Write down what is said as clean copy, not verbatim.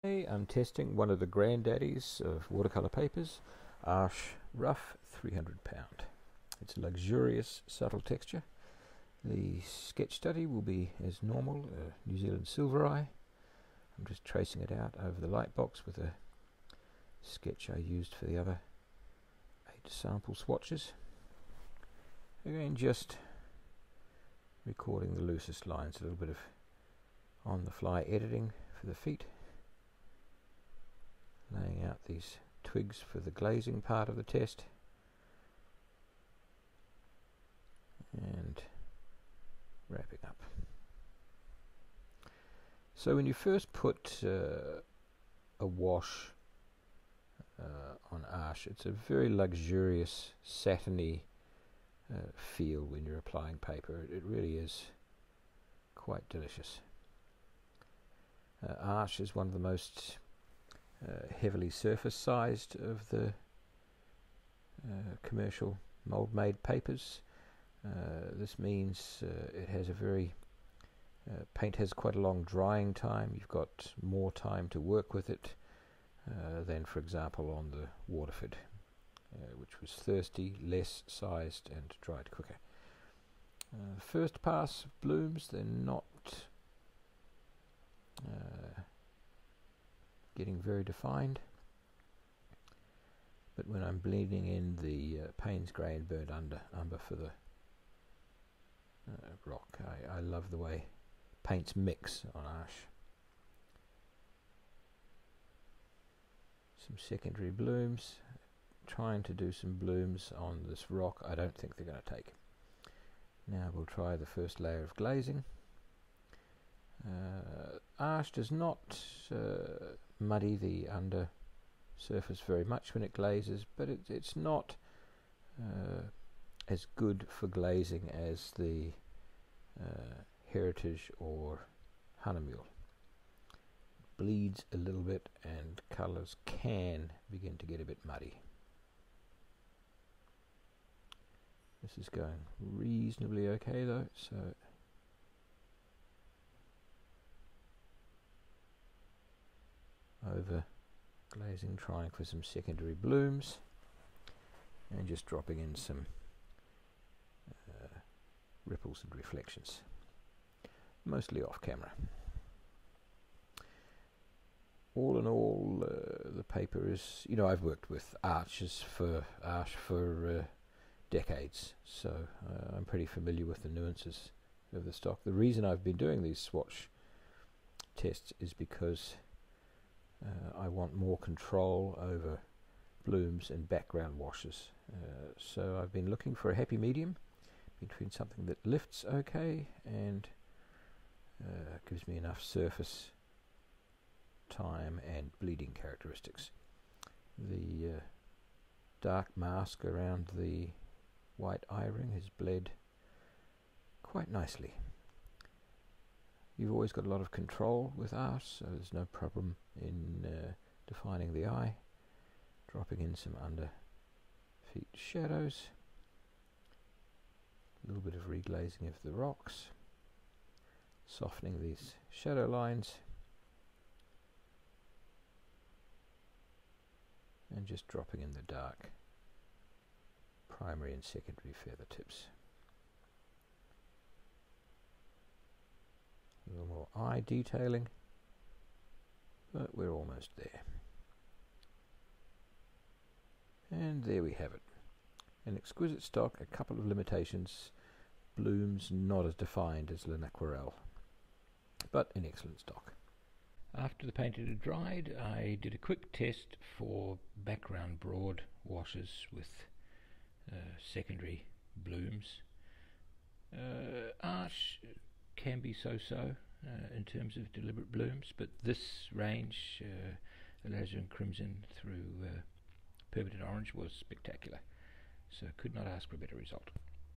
I'm testing one of the granddaddies of watercolor papers, Arches Rough 300 pound. It's a luxurious, subtle texture. The sketch study will be as normal, New Zealand silver eye. I'm just tracing it out over the light box with a sketch I used for the other 8 sample swatches. Again, just recording the loosest lines, a little bit of on-the-fly editing for the feet. Laying out these twigs for the glazing part of the test, and wrapping up. So when you first put a wash on Arches, it's a very luxurious satiny feel when you're applying paper. It really is quite delicious. Arches is one of the most heavily surface sized of the commercial mould-made papers. This means it has a very paint has quite a long drying time. You've got more time to work with it than, for example, on the Waterford, which was thirsty, less sized, and dried quicker. First pass of blooms, they're not getting very defined, but when I'm blending in the Payne's grey and burnt umber for the rock, I love the way paints mix on Arches. Some secondary blooms, trying to do some blooms on this rock. I don't think they're going to take. Now we'll try the first layer of glazing. Arches does not muddy the under surface very much when it glazes, but it's not as good for glazing as the Heritage or Honeymule. It bleeds a little bit and colours can begin to get a bit muddy. This is going reasonably okay though, so over glazing, trying for some secondary blooms, and just dropping in some ripples and reflections, mostly off camera. All in all, the paper is, I've worked with Arches for decades, so I'm pretty familiar with the nuances of the stock. The reason I've been doing these swatch tests is because I want more control over blooms and background washes. So I've been looking for a happy medium between something that lifts okay and gives me enough surface time and bleeding characteristics. The dark mask around the white eye ring has bled quite nicely. You've always got a lot of control with Arches, so there's no problem in defining the eye. Dropping in some under feet shadows, a little bit of reglazing of the rocks, softening these shadow lines, and just dropping in the dark primary and secondary feather tips. A little more eye detailing, but we're almost there. And there we have it. An exquisite stock, a couple of limitations, blooms not as defined as Lanaquarelle, but an excellent stock. After the paint had dried, I did a quick test for background broad washes with secondary blooms. Arches can be so-so in terms of deliberate blooms, but this range, alizarin crimson through permanent orange, was spectacular, so could not ask for a better result.